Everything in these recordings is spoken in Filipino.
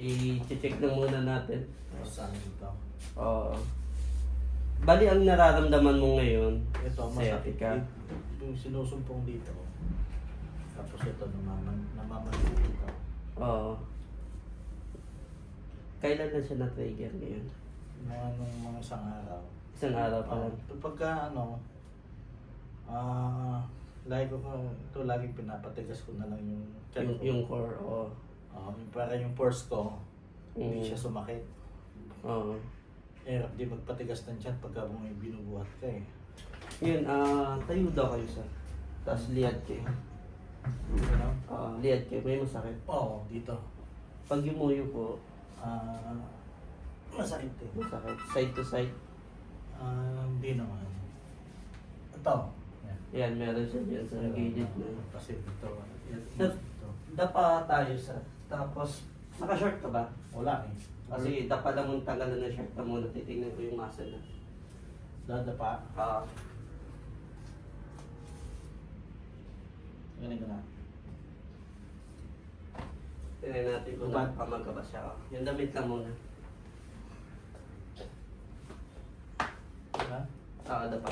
I-check lang muna natin. Saan dito? Oo. Bali, ang nararamdaman mo ngayon, Ito, masakit sciatica. yung sinusumpong dito. Tapos ito, namamanhid dito. Oo. Kailan na siya na-trigger ngayon? Mga isang araw. Isang araw pa lang. Pagka lagi ko ito laging pinapatigas ko na lang yung tiyan ko. Yung core, oo. Para yung pores ko, hindi siya sumakit. Oo. Hirap di magpatigas ng tiyan pagka may binubuhat ka eh. Yun, tayo daw kayo sa. Tapos liad kayo. Ano? Liad kayo, may masakit. Oo, dito. Pag yumuyo po, Masakit eh. masakit. Side to side. Hindi naman. Ito. Yan, meron siya dyan sa gilid na. Kasi ito. Sir, dapa tayo sa. Tapos, naka-short ka ba? Wala eh. Kasi dapa lang mong tanggalan ng shirt na muna. Titignan ko yung muscle na. Dadapa. Ah, Ganun ka na. tingnan natin kung nakakamag ka ba siya. Yung damit lang muna. Ha? Dapa.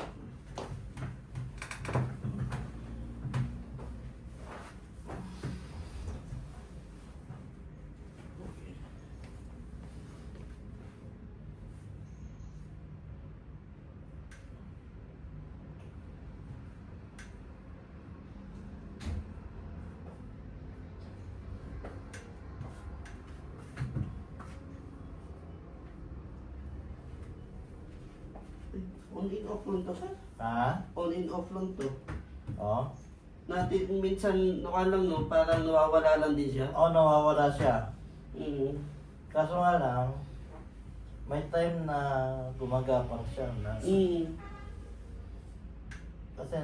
Okay. On in off lang to, sir. Ha? On in off lang to. Oo. Natin minsan lang no, parang nawawala lang din siya. Oo, nawawala siya. Kaso nga lang, may time na gumagapang siya na kasi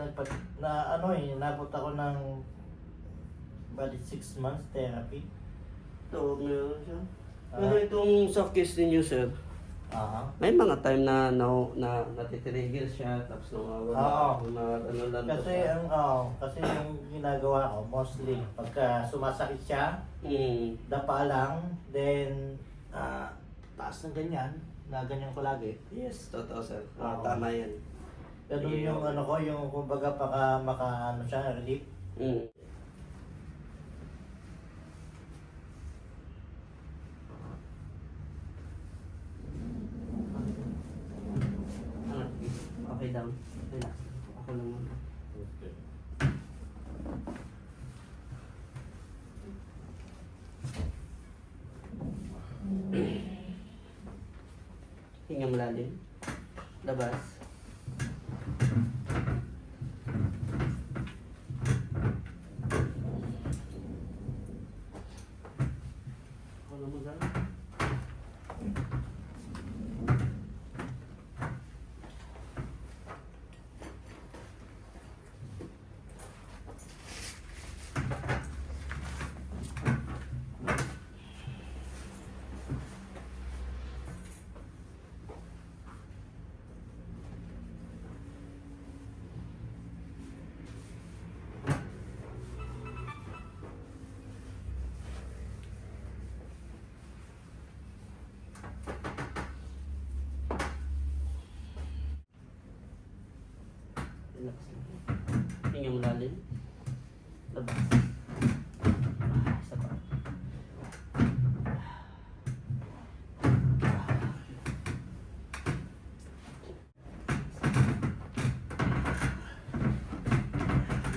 nabot ako ng bali 6 months therapy. Ito, meron siya. Pero itong soft kiss ninyo, sir, Aha. may mga time na natitrigger siya, tapos nawawala. Oo. Ano lang to Kasi siya. kasi yung ginagawa ko mostly pagka sumasakit siya, dapa lang, then taas ng ganyan, na ganyan ko lagi. Yes, totoo, sir. Oo. Tama yan. Ganun Sige, yung okay. yung kumbaga maka siya, relief. Okay lang. Relax. Ako lang muna. Okay. Hinga malalim. Labas. Ako lang muna. Relax lang. Hinga malalim. Labas. Isa pa.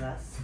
Last.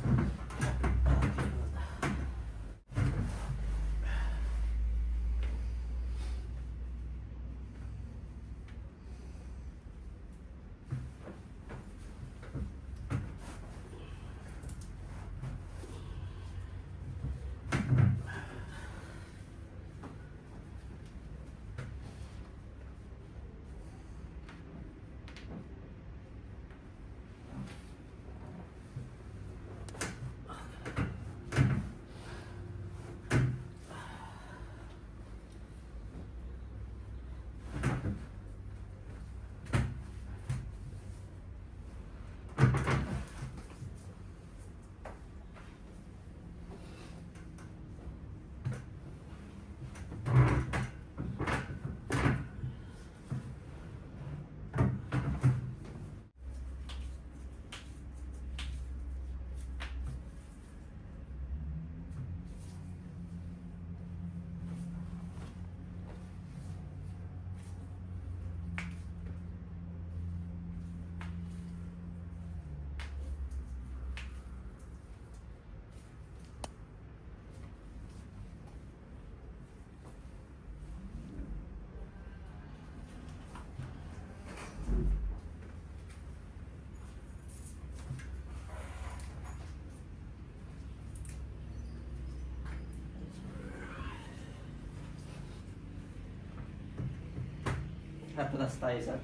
Atras tayo sir.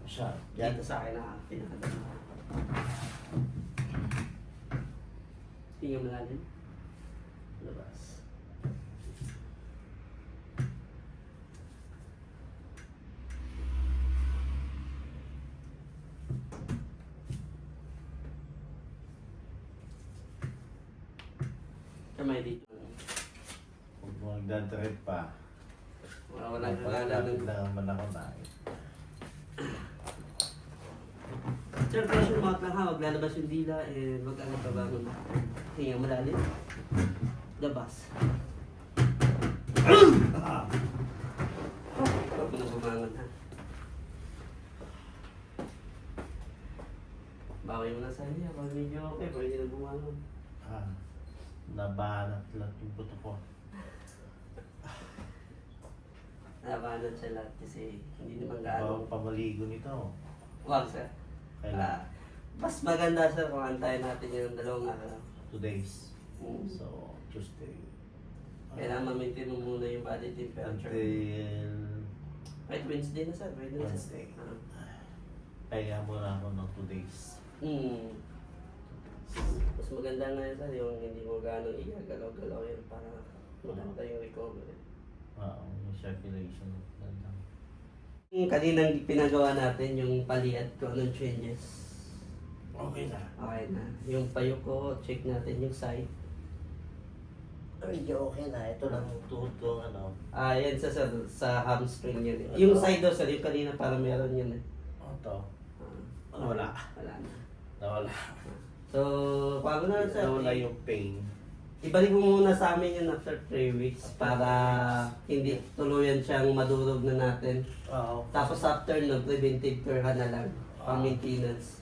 Siya. Yan. Dito sa akin na pinakadala. Tingnan mo natin. Labas. Kamay dito. Huwag mo nagdatrip pa. Wala kang Lapit lang naman ako na. Sir, pressure mount lang ha. Huwag lalabas yung dila and wag ano pa ba. Tingnan malalim. Labas. Huwag mo na bumangon ha. Bawi mo na sa niya. Pag medyo okay, pwede na bumangon. Ah, nabanat lahat yung buto ko. Nabanat siya lahat kasi hindi naman Bawang gaano. pamaligo nito. Wag sir. Kailan? Mas maganda sir kung antayin natin yung dalawang araw. 2 days. Mm. So, Tuesday. Kailangan ma-maintain mo muna yung body temperature. Until Right, Wednesday na sir. Pwede na Wednesday. sir. Kaya muna ako ng 2 days. Mas maganda nga yun sir, yung hindi mo gano'ng galaw-galaw yun para maganda yung recovery. Yung circulation. Ganda. Yung kaninang pinagawa natin, yung paliat ko, anong changes. Okay na. Okay na. Yung payo ko, check natin yung side. Medyo okay na. Ito lang yung tuhod ko, ano. Yan sa hamstring yun eh. Yung side daw sir, yung kanina parang meron yun eh. Ito. Ah, Nawala. Wala na. Nawala. So, paano na sir? Nawala yung pain. Ibalik mo muna sa amin yun after 3 weeks para hindi tuluyan siyang madurog na natin. Oo. Tapos after no, preventive care ka na lang, pang maintenance.